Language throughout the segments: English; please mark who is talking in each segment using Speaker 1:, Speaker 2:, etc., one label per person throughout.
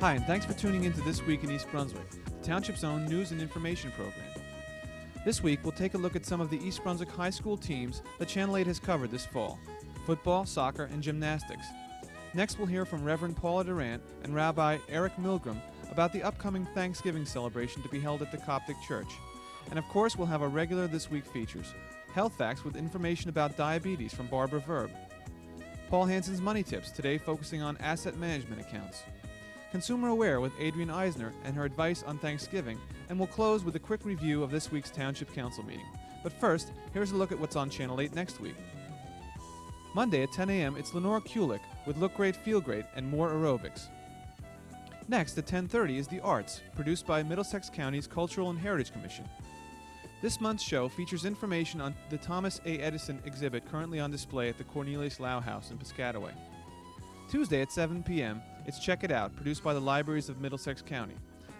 Speaker 1: Hi, and thanks for tuning in to This Week in East Brunswick, the Township's own news and information program. This week, we'll take a look at some of the East Brunswick high school teams that Channel 8 has covered this fall: football, soccer, and gymnastics. Next, we'll hear from Reverend Paula Durant and Rabbi Eric Milgram about the upcoming Thanksgiving celebration to be held at the Coptic Church. And of course, we'll have our regular This Week features: health facts with information about diabetes from Barbara Verb, Paul Hansen's Money Tips, today focusing on asset management accounts, Consumer Aware with Adrienne Eisner and her advice on Thanksgiving, and we'll close with a quick review of this week's Township Council meeting. But first, here's a look at what's on Channel 8 next week. Monday at 10 a.m., it's Lenore Kulik with Look Great, Feel Great, and more aerobics. Next at 10:30 is The Arts, produced by Middlesex County's Cultural and Heritage Commission. This month's show features information on the Thomas A. Edison exhibit currently on display at the Cornelius Lau House in Piscataway. Tuesday at 7 p.m., it's Check It Out, produced by the Libraries of Middlesex County.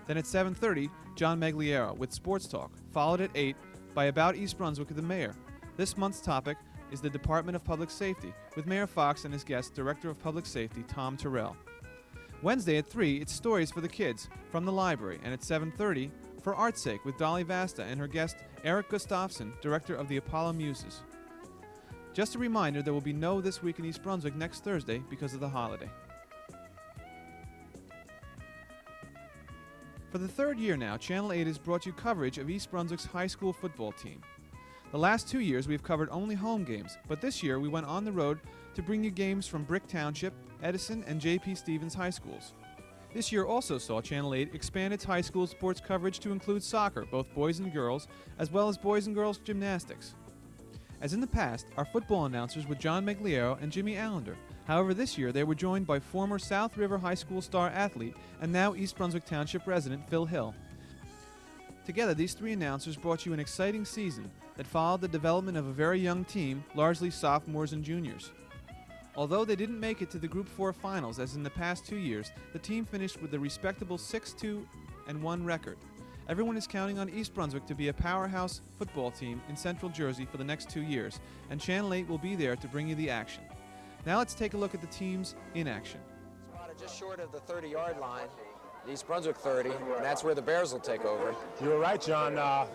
Speaker 1: Then at 7:30, John Magliero with Sports Talk, followed at 8 by About East Brunswick with the Mayor. This month's topic is the Department of Public Safety, with Mayor Fox and his guest, Director of Public Safety, Tom Terrell. Wednesday at 3, it's Stories for the Kids from the Library, and at 7:30, For Art's Sake with Dolly Vasta and her guest, Eric Gustafson, Director of the Apollo Muses. Just a reminder, there will be no This Week in East Brunswick next Thursday because of the holiday. For the third year now, Channel 8 has brought you coverage of East Brunswick's high school football team. The last 2 years we've covered only home games, but this year we went on the road to bring you games from Brick Township, Edison, and J.P. Stevens high schools. This year also saw Channel 8 expand its high school sports coverage to include soccer, both boys and girls, as well as boys and girls gymnastics. As in the past, our football announcers were John Magliero and Jimmy Allender. However, this year they were joined by former South River High School star athlete and now East Brunswick Township resident Phil Hill. Together, these three announcers brought you an exciting season that followed the development of a very young team, largely sophomores and juniors. Although they didn't make it to the Group 4 finals as in the past 2 years, the team finished with a respectable 6-2-1 record. Everyone is counting on East Brunswick to be a powerhouse football team in Central Jersey for the next 2 years, and Channel 8 will be there to bring you the action. Now let's take a look at the teams in action.
Speaker 2: Spotted just short of the 30-yard line, East Brunswick 30, and that's where the Bears will take over.
Speaker 3: You were right, John.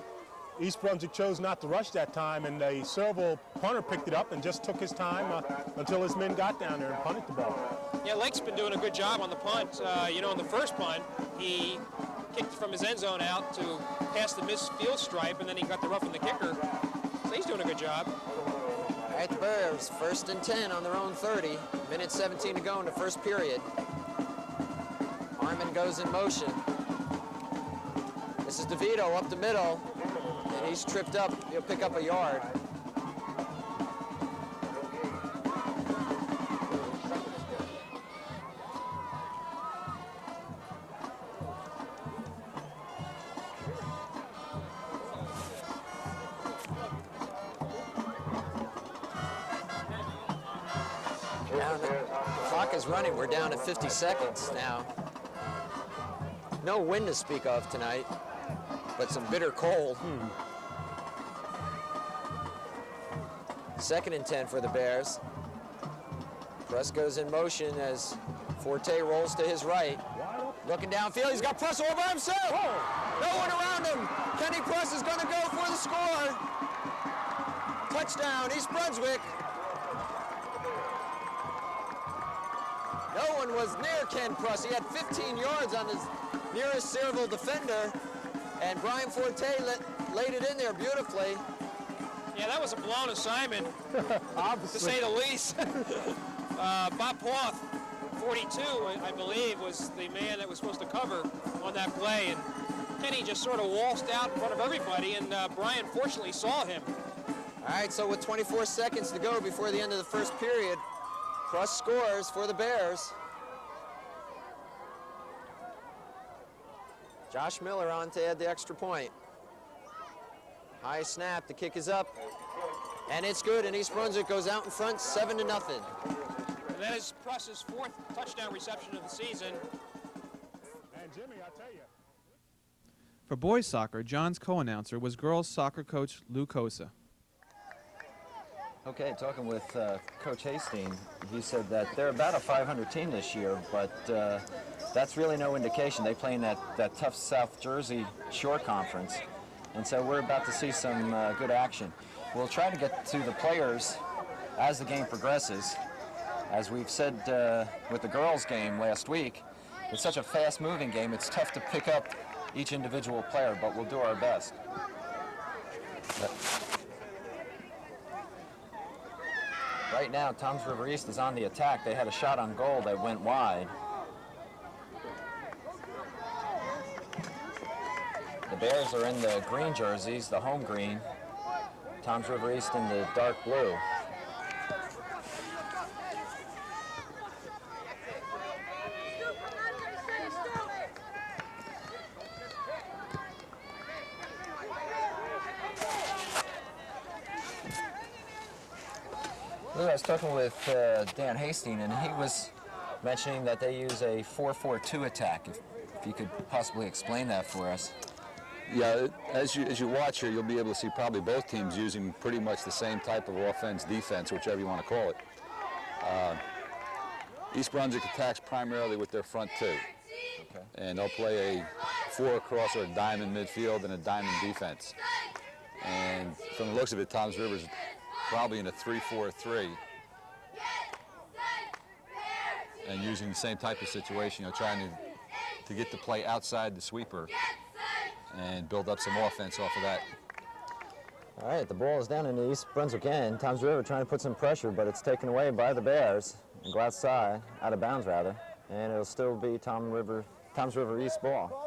Speaker 3: East Brunswick chose not to rush that time, and the Serval punter picked it up and just took his time until his men got down there and punted the ball.
Speaker 4: Yeah, Lake's been doing a good job on the punt. On the first punt, he kicked from his end zone out to past the midfield stripe, and then he got the roughing the kicker. So he's doing a good job.
Speaker 2: All right, the Bears, 1st and 10 on their own 30. Minute 17 to go in the first period. Harmon goes in motion. This is DeVito up the middle, and he's tripped up. He'll pick up a yard. Now the clock is running. We're down to 50 seconds now. No wind to speak of tonight, but some bitter cold. 2nd and 10 for the Bears. Press goes in motion as Forte rolls to his right. Looking downfield, he's got Press all by himself. No one around him. Kenny Press is going to go for the score. Touchdown, East Brunswick. No one was near Ken Pruss. He had 15 yards on his nearest Serval defender, and Brian Forte laid it in there beautifully.
Speaker 4: Yeah, that was a blown assignment, to say the least. Bob Ploth, 42, I believe, was the man that was supposed to cover on that play, and Kenny just sort of waltzed out in front of everybody, and Brian fortunately saw him.
Speaker 2: All right, so with 24 seconds to go before the end of the first period, Pruss scores for the Bears. Josh Miller on to add the extra point. High snap, the kick is up, and it's good, and East Brunswick goes out in front 7-0.
Speaker 4: And that is Pruss's 4th touchdown reception of the season.
Speaker 3: And Jimmy, I tell you.
Speaker 1: For boys soccer, John's co-announcer was girls soccer coach Lou Cosa.
Speaker 2: Okay, talking with Coach Hastings, he said that they're about a 500 team this year, but that's really no indication. They play in that tough South Jersey Shore Conference, and so we're about to see some good action. We'll try to get to the players as the game progresses. As we've said with the girls' game last week, it's such a fast-moving game, it's tough to pick up each individual player, but we'll do our best. Right now, Toms River East is on the attack. They had a shot on goal that went wide. The Bears are in the green jerseys, the home green. Toms River East in the dark blue. I was talking with Dan Hastings, and he was mentioning that they use a 4-4-2 attack. If you could possibly explain that for us.
Speaker 5: Yeah, as you watch here, you'll be able to see probably both teams using pretty much the same type of offense, defense, whichever you want to call it. East Brunswick attacks primarily with their front two. Okay. And they'll play a 4 across or a diamond midfield and a diamond defense. And from the looks of it, Toms River's probably in a 3-4-3. And using the same type of situation, trying to get the play outside the sweeper and build up some offense off of that.
Speaker 2: All right, the ball is down in the East Brunswick end. Toms River trying to put some pressure, but it's taken away by the Bears and go outside, out of bounds rather, and it'll still be Toms River East ball.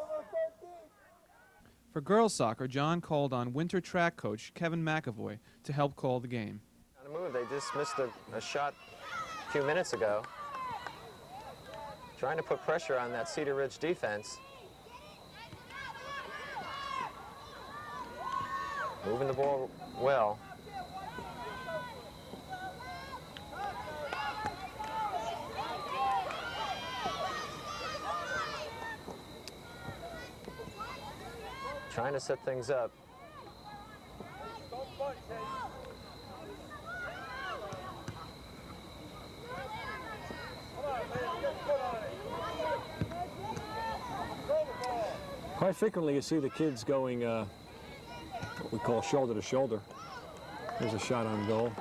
Speaker 1: For girls soccer, John called on winter track coach Kevin McAvoy to help call the game.
Speaker 2: On the move, they just missed a shot a few minutes ago. Trying to put pressure on that Cedar Ridge defense. Moving the ball well. Trying to set things up.
Speaker 6: Quite frequently you see the kids going what we call shoulder to shoulder. There's a shot on goal.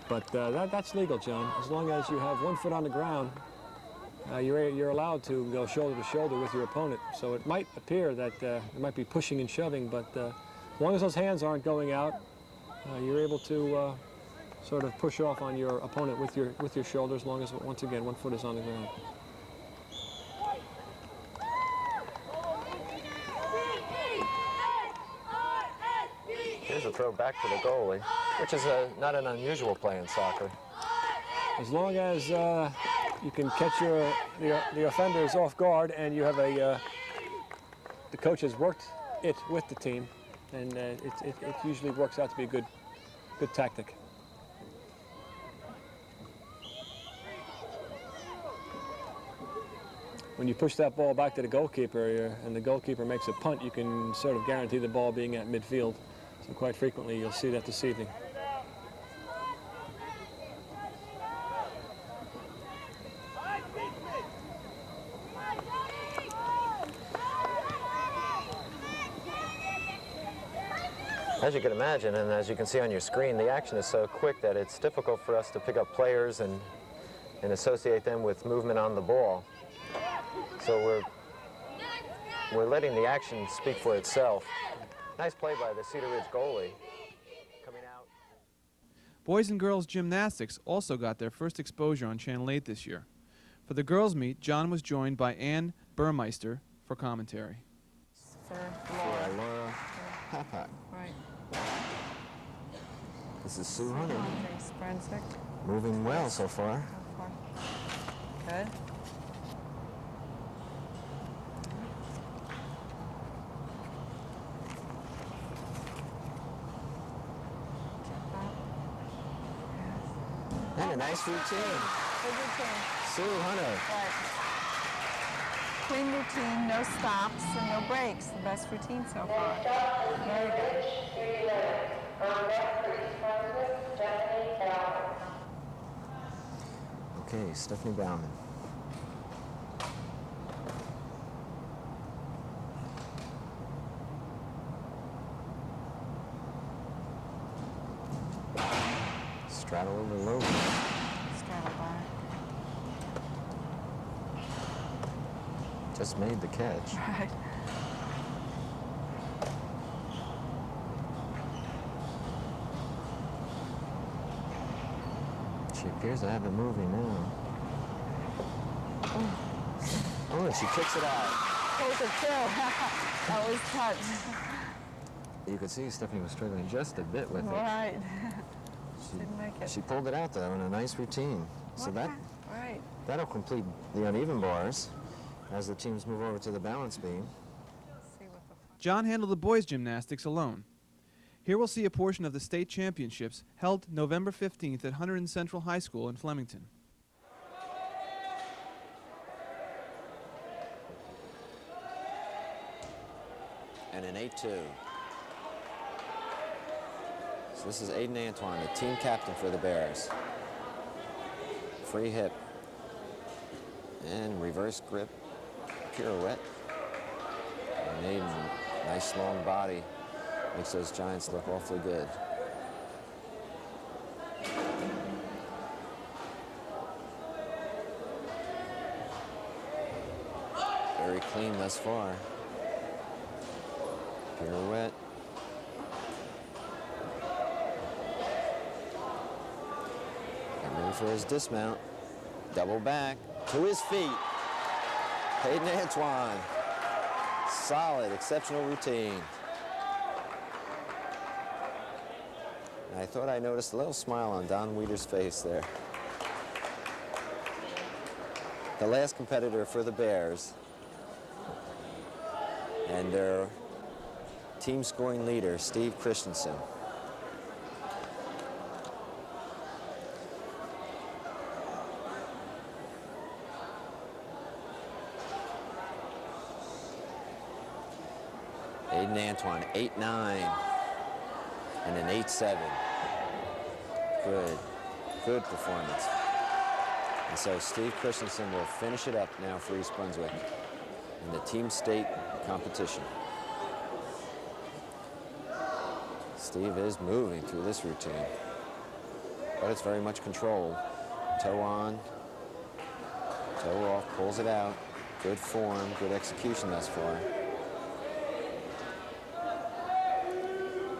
Speaker 6: But that's legal, John. As long as you have 1 foot on the ground, you're allowed to go shoulder to shoulder with your opponent. So it might appear that it might be pushing and shoving, but as long as those hands aren't going out, you're able to sort of push off on your opponent with your shoulder, as long as, once again, 1 foot is on the ground.
Speaker 2: Here's a throw back to the goalie, which is not an unusual play in soccer.
Speaker 6: As long as you can catch the offenders off guard, and you have the coach has worked it with the team, and it usually works out to be a good tactic. When you push that ball back to the goalkeeper, and the goalkeeper makes a punt, you can sort of guarantee the ball being at midfield. So quite frequently you'll see that this evening.
Speaker 2: As you can imagine, and as you can see on your screen, the action is so quick that it's difficult for us to pick up players and associate them with movement on the ball. So we're letting the action speak for itself. Nice play by the Cedar Ridge goalie coming out.
Speaker 1: Boys and girls gymnastics also got their first exposure on Channel 8 this year. For the girls' meet, John was joined by Ann Burmeister for commentary.
Speaker 7: For Laura
Speaker 2: Papak.
Speaker 7: Right.
Speaker 2: This is Sue Hunter.
Speaker 7: Brunswick.
Speaker 2: Moving well so far.
Speaker 7: Good.
Speaker 2: And a nice routine.
Speaker 7: Good routine.
Speaker 2: Sue Hunter.
Speaker 7: Right. Clean routine, no stops and no breaks. The best routine so far. Very good.
Speaker 2: Stephanie Bauman. Straddle over low.
Speaker 7: Straddle back.
Speaker 2: Just made the catch.
Speaker 7: Right.
Speaker 2: She appears to have it moving now. Oh, and she kicks it out.
Speaker 7: Pulls it too. That was touch.
Speaker 2: You could see Stephanie was struggling just a bit with it.
Speaker 7: Right. Didn't make it.
Speaker 2: She pulled it out, though, in a nice routine. So
Speaker 7: Okay. Right.
Speaker 2: that'll complete the uneven bars as the teams move over to the balance beam.
Speaker 7: See what the
Speaker 1: John handled the boys' gymnastics alone. Here we'll see a portion of the state championships held November 15th at Hunterdon Central High School in Flemington.
Speaker 2: And an 8-2. So this is Aiden Antoine, the team captain for the Bears. Free hip. And reverse grip. Pirouette. And Aiden, nice long body. Makes those Giants look awfully good. Very clean thus far. Pirouette. And ready for his dismount. Double back to his feet. Hayden Antoine. Solid, exceptional routine. And I thought I noticed a little smile on Don Weider's face there. The last competitor for the Bears. And their team scoring leader, Steve Christensen. Aiden Antoine, 8-9 and an 8-7. Good performance. And so Steve Christensen will finish it up now for East Brunswick in the team state competition. Steve is moving through this routine, but it's very much controlled. Toe on, toe off, pulls it out. Good form, good execution thus far.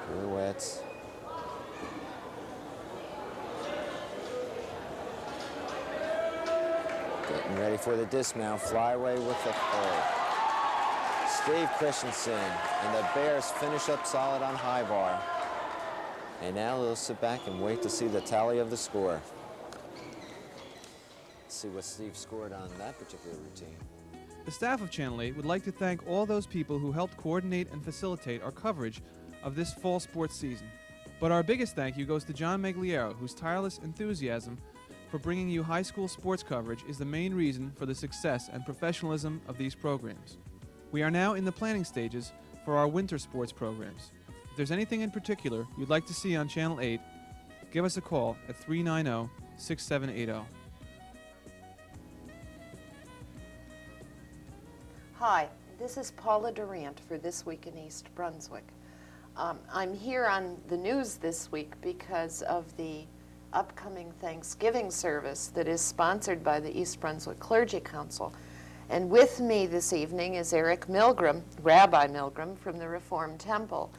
Speaker 2: Pirouettes. Getting ready for the dismount, flyaway with the Steve Christensen, and the Bears finish up solid on high bar. And now they'll sit back and wait to see the tally of the score. Let's see what Steve scored on that particular routine.
Speaker 1: The staff of Channel 8 would like to thank all those people who helped coordinate and facilitate our coverage of this fall sports season. But our biggest thank you goes to John Magliero, whose tireless enthusiasm for bringing you high school sports coverage is the main reason for the success and professionalism of these programs. We are now in the planning stages for our winter sports programs. If there's anything in particular you'd like to see on Channel 8, give us a call at 390-6780.
Speaker 8: Hi, this is Paula Durant for This Week in East Brunswick. I'm here on the news this week because of the upcoming Thanksgiving service that is sponsored by the East Brunswick Clergy Council. And with me this evening is Eric Milgram, Rabbi Milgram from the Reformed Temple,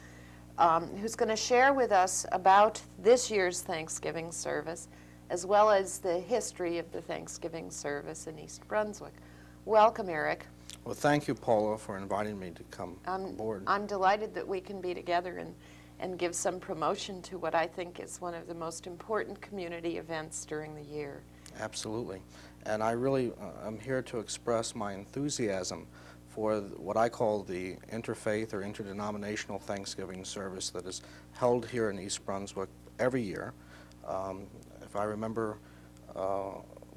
Speaker 8: who's going to share with us about this year's Thanksgiving service, as well as the history of the Thanksgiving service in East Brunswick. Welcome, Eric.
Speaker 9: Well, thank you, Paula, for inviting me to come aboard.
Speaker 8: I'm delighted that we can be together and give some promotion to what I think is one of the most important community events during the year.
Speaker 9: Absolutely. And I really am here to express my enthusiasm for what I call the interfaith or interdenominational Thanksgiving service that is held here in East Brunswick every year. If I remember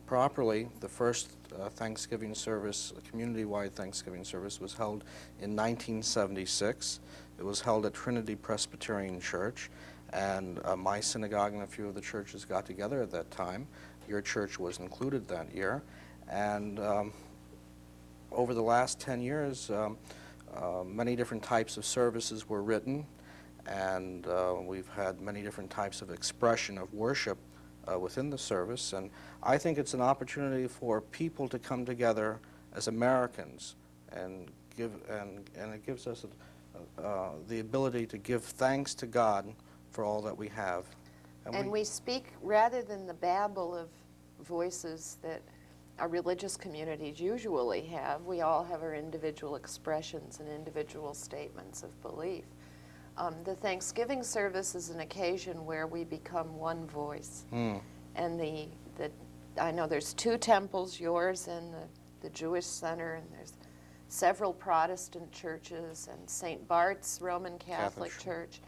Speaker 9: properly, the first Thanksgiving service, a community-wide Thanksgiving service, was held in 1976. It was held at Trinity Presbyterian Church, and my synagogue and a few of the churches got together at that time. your church was included that year. And over the last 10 years, many different types of services were written, and we've had many different types of expression of worship within the service. And I think it's an opportunity for people to come together as Americans and it gives us the ability to give thanks to God for all that we have.
Speaker 8: And we speak, rather than the babble of voices that our religious communities usually have, we all have our individual expressions and individual statements of belief. The Thanksgiving service is an occasion where we become one voice. And I know there's 2 temples, yours and the Jewish Center, and there's several Protestant churches, and St. Bart's Roman Catholic Church.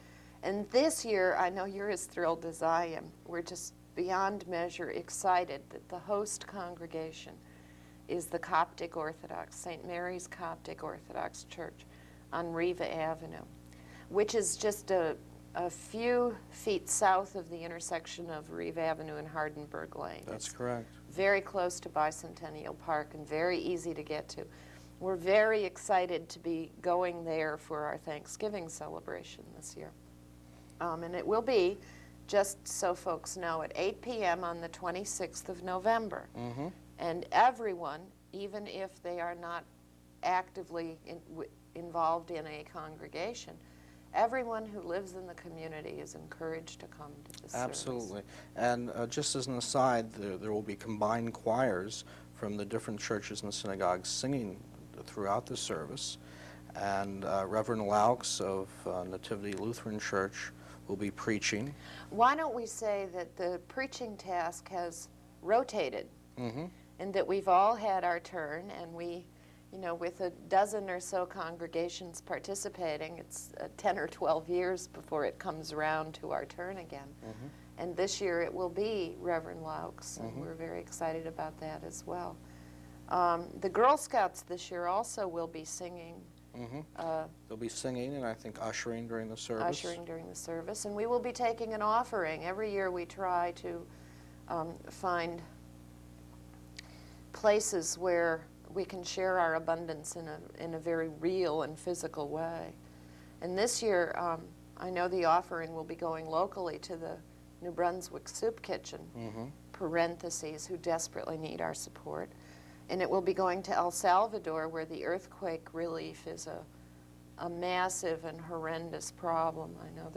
Speaker 8: And this year, I know you're as thrilled as I am. We're just beyond measure excited that the host congregation is the Coptic Orthodox, St. Mary's Coptic Orthodox Church on Riva Avenue, which is just a few feet south of the intersection of Riva Avenue and Hardenberg Lane.
Speaker 9: That's correct.
Speaker 8: Very close to Bicentennial Park and very easy to get to. We're very excited to be going there for our Thanksgiving celebration this year. And it will be, just so folks know, at 8 p.m. on the 26th of November. And everyone, even if they are not actively involved in a congregation, everyone who lives in the community is encouraged to come to this
Speaker 9: Absolutely.
Speaker 8: service.
Speaker 9: And just as an aside, there will be combined choirs from the different churches and synagogues singing throughout the service. And Reverend Laux of Nativity Lutheran Church will be preaching.
Speaker 8: Why don't we say that the preaching task has rotated, and that we've all had our turn, and we, you know, with a dozen or so congregations participating, it's 10 or 12 years before it comes around to our turn again. And this year it will be Reverend Laux, and we're very excited about that as well. The Girl Scouts this year also will be singing.
Speaker 9: They'll be singing and I think ushering during the service.
Speaker 8: Ushering during the service. And we will be taking an offering. Every year we try to find places where we can share our abundance in a very real and physical way. And this year, I know the offering will be going locally to the New Brunswick Soup Kitchen, parentheses, who desperately need our support. And it will be going to El Salvador, where the earthquake relief is a massive and horrendous problem. I know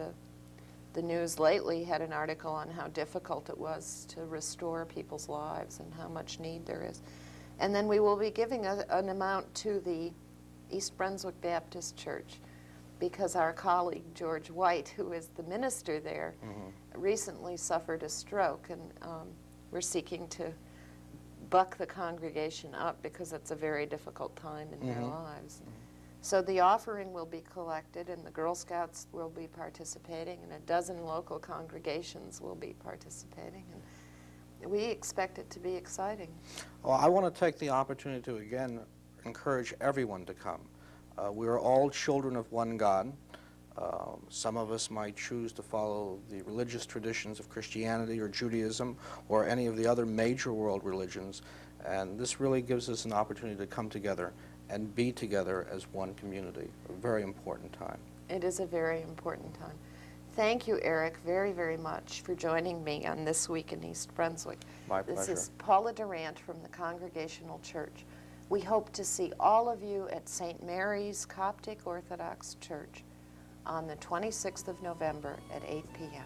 Speaker 8: the news lately had an article on how difficult it was to restore people's lives and how much need there is. And then we will be giving an amount to the East Brunswick Baptist Church, because our colleague George White, who is the minister there, recently suffered a stroke, and we're seeking to buck the congregation up because it's a very difficult time in their lives. So the offering will be collected, and the Girl Scouts will be participating, and a dozen local congregations will be participating. And we expect it to be exciting.
Speaker 9: Well, I want to take the opportunity to again encourage everyone to come. We are all children of one God. Some of us might choose to follow the religious traditions of Christianity or Judaism or any of the other major world religions, and this really gives us an opportunity to come together and be together as one community. A very important time.
Speaker 8: It is a very important time. Thank you, Eric, very, very much for joining me on This Week in East Brunswick.
Speaker 9: My pleasure.
Speaker 8: This is Paula Durant from the Congregational Church. We hope to see all of you at St. Mary's Coptic Orthodox Church on the 26th of November at 8 p.m.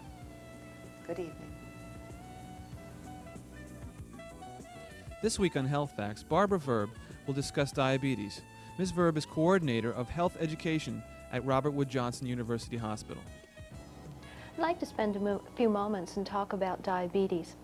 Speaker 8: Good evening.
Speaker 1: This week on Health Facts, Barbara Verb will discuss diabetes. Ms. Verb is coordinator of health education at Robert Wood Johnson University Hospital.
Speaker 10: I'd like to spend a few moments and talk about diabetes.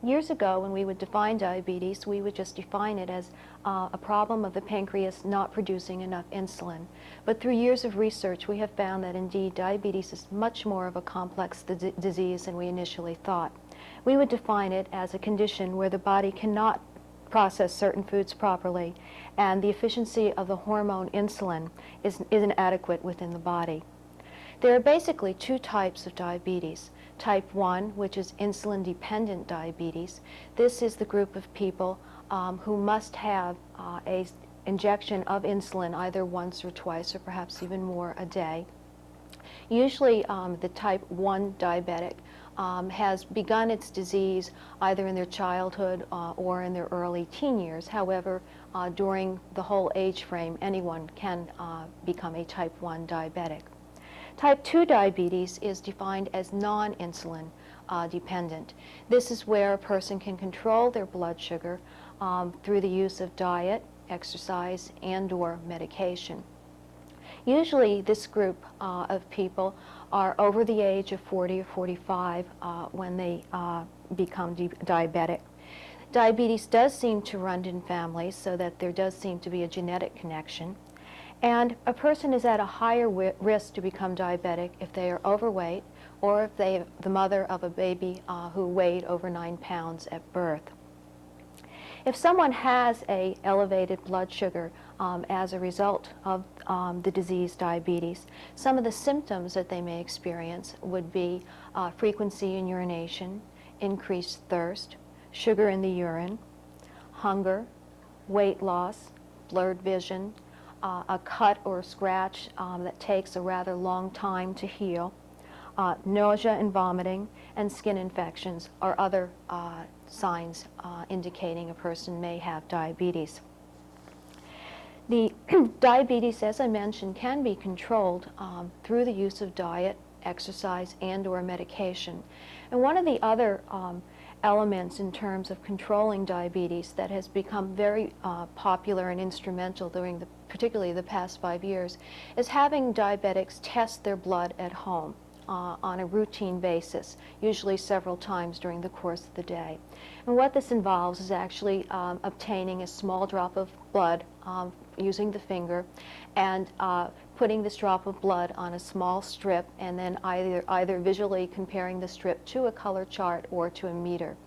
Speaker 10: Years ago, when we would define diabetes, we would just define it as a problem of the pancreas not producing enough insulin. But through years of research, we have found that indeed diabetes is much more of a complex disease than we initially thought. We would define it as a condition where the body cannot process certain foods properly, and the efficiency of the hormone insulin is inadequate within the body. There are basically two types of diabetes. type 1, which is insulin-dependent diabetes. This is the group of people who must have a injection of insulin either once or twice or perhaps even more a day. Usually the type 1 diabetic has begun its disease either in their childhood or in their early teen years. However, during the whole age frame, anyone can become a type 1 diabetic. Type 2 diabetes is defined as non-insulin dependent. This is where a person can control their blood sugar through the use of diet, exercise, and/or medication. Usually this group of people are over the age of 40 or 45 when they become diabetic. Diabetes does seem to run in families, so that there does seem to be a genetic connection. And a person is at a higher risk to become diabetic if they are overweight or if they are the mother of a baby who weighed over 9 pounds at birth. If someone has an elevated blood sugar as a result of the disease diabetes, some of the symptoms that they may experience would be frequency in urination, increased thirst, sugar in the urine, hunger, weight loss, blurred vision, a cut or scratch that takes a rather long time to heal, nausea and vomiting, and skin infections are other signs indicating a person may have diabetes. The diabetes, as I mentioned, can be controlled through the use of diet, exercise, and/or medication. And one of the other elements in terms of controlling diabetes that has become very popular and instrumental during particularly the past 5 years is having diabetics test their blood at home on a routine basis, usually several times during the course of the day. And what this involves is actually obtaining a small drop of blood using the finger and putting this drop of blood on a small strip and then either visually comparing the strip to a color chart or to a meter.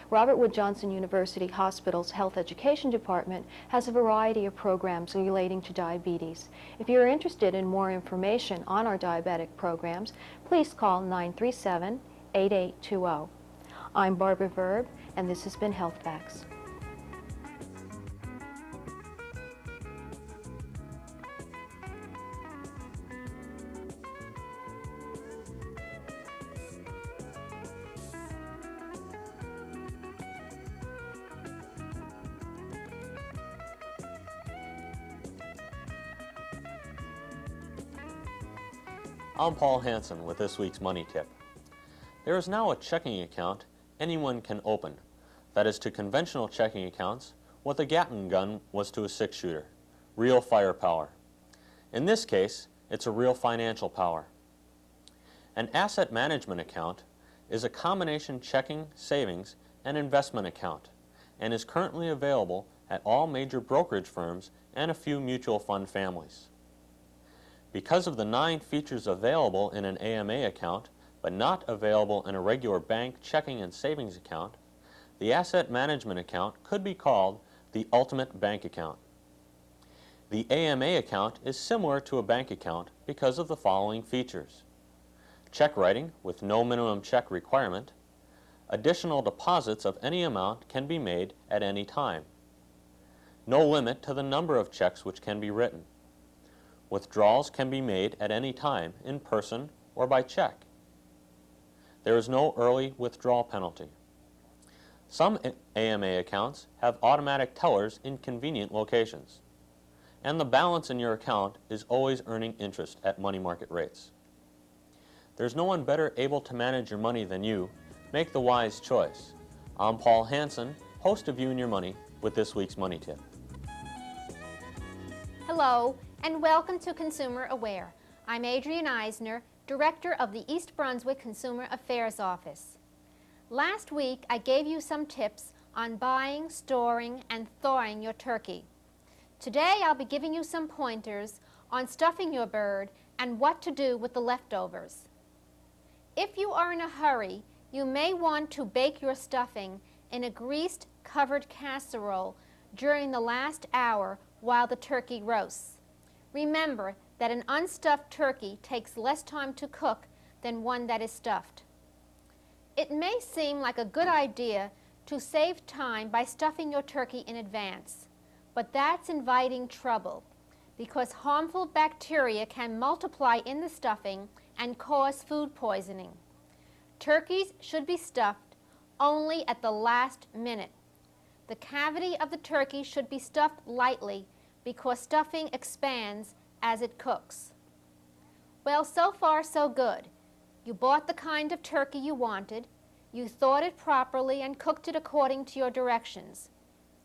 Speaker 10: Robert Wood Johnson University Hospital's Health Education Department has a variety of programs relating to diabetes. If you're interested in more information on our diabetic programs, please call 937-8820. I'm Barbara Verb, and this has been Health Facts.
Speaker 11: I'm Paul Hansen with this week's Money Tip. There is now a checking account anyone can open. That is to conventional checking accounts what the Gatling gun was to a six-shooter. Real firepower. In this case, it's a real financial power. An asset management account is a combination checking, savings, and investment account and is currently available at all major brokerage firms and a few mutual fund families. Because of the 9 features available in an AMA account, but not available in a regular bank checking and savings account, the asset management account could be called the ultimate bank account. The AMA account is similar to a bank account because of the following features: check writing with no minimum check requirement, additional deposits of any amount can be made at any time, no limit to the number of checks which can be written, withdrawals can be made at any time in person or by check. There is no early withdrawal penalty. Some AMA accounts have automatic tellers in convenient locations. And the balance in your account is always earning interest at money market rates. There's no one better able to manage your money than you. Make the wise choice. I'm Paul Hansen, host of You and Your Money, with this week's Money Tip.
Speaker 12: Hello, and welcome to Consumer Aware. I'm Adrienne Eisner, Director of the East Brunswick Consumer Affairs Office. Last week, I gave you some tips on buying, storing, and thawing your turkey. Today, I'll be giving you some pointers on stuffing your bird and what to do with the leftovers. If you are in a hurry, you may want to bake your stuffing in a greased, covered casserole during the last hour while the turkey roasts. Remember that an unstuffed turkey takes less time to cook than one that is stuffed. It may seem like a good idea to save time by stuffing your turkey in advance, but that's inviting trouble because harmful bacteria can multiply in the stuffing and cause food poisoning. Turkeys should be stuffed only at the last minute. The cavity of the turkey should be stuffed lightly because stuffing expands as it cooks. Well, so far so good. You bought the kind of turkey you wanted, you thawed it properly and cooked it according to your directions.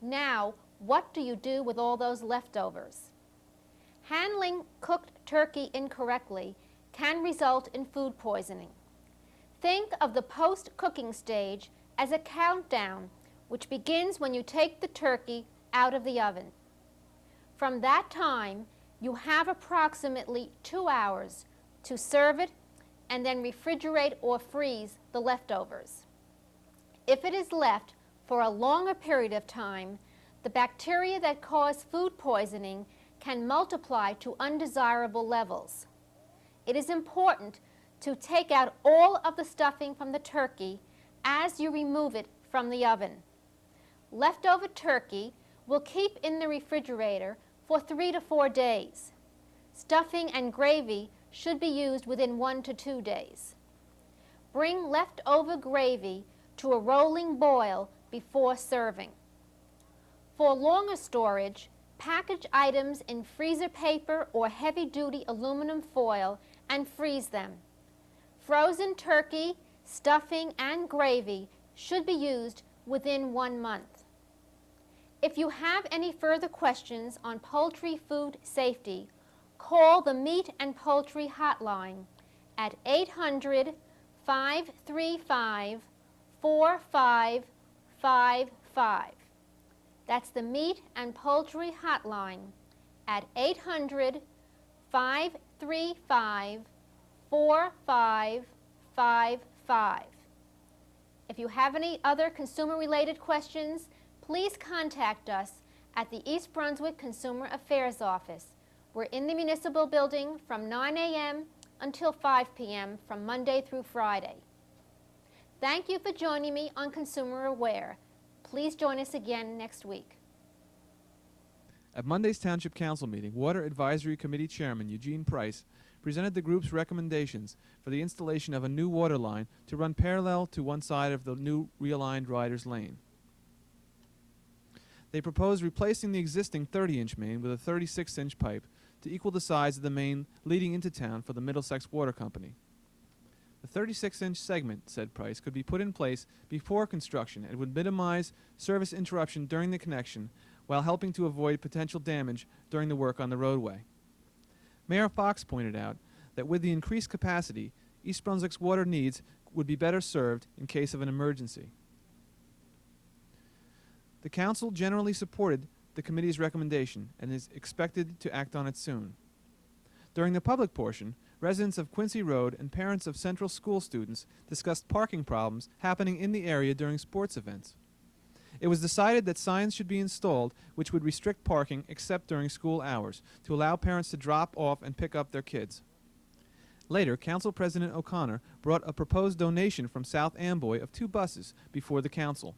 Speaker 12: Now, what do you do with all those leftovers? Handling cooked turkey incorrectly can result in food poisoning. Think of the post-cooking stage as a countdown, which begins when you take the turkey out of the oven. From that time, you have approximately 2 hours to serve it and then refrigerate or freeze the leftovers. If it is left for a longer period of time, the bacteria that cause food poisoning can multiply to undesirable levels. It is important to take out all of the stuffing from the turkey as you remove it from the oven. Leftover turkey will keep in the refrigerator for 3 to 4 days. Stuffing and gravy should be used within 1 to 2 days. Bring leftover gravy to a rolling boil before serving. For longer storage, package items in freezer paper or heavy-duty aluminum foil and freeze them. Frozen turkey, stuffing, and gravy should be used within 1 month. If you have any further questions on poultry food safety, call the Meat and Poultry Hotline at 800-535-4555. That's the Meat and Poultry Hotline at 800-535-4555. If you have any other consumer-related questions, please contact us at the East Brunswick Consumer Affairs Office. We're in the municipal building from 9 a.m. until 5 p.m. from Monday through Friday. Thank you for joining me on Consumer Aware. Please join us again next week.
Speaker 1: At Monday's Township Council meeting, Water Advisory Committee Chairman Eugene Price presented the group's recommendations for the installation of a new water line to run parallel to one side of the new realigned Riders Lane. They proposed replacing the existing 30-inch main with a 36-inch pipe to equal the size of the main leading into town for the Middlesex Water Company. The 36-inch segment, said Price, could be put in place before construction and would minimize service interruption during the connection while helping to avoid potential damage during the work on the roadway. Mayor Fox pointed out that with the increased capacity, East Brunswick's water needs would be better served in case of an emergency. The council generally supported the committee's recommendation and is expected to act on it soon. During the public portion, residents of Quincy Road and parents of Central School students discussed parking problems happening in the area during sports events. It was decided that signs should be installed which would restrict parking except during school hours to allow parents to drop off and pick up their kids. Later, Council President O'Connor brought a proposed donation from South Amboy of 2 buses before the council.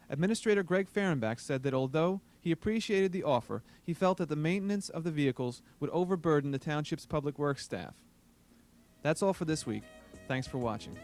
Speaker 1: Administrator Greg Fehrenbach said that although he appreciated the offer, he felt that the maintenance of the vehicles would overburden the township's public works staff. That's all for this week. Thanks for watching.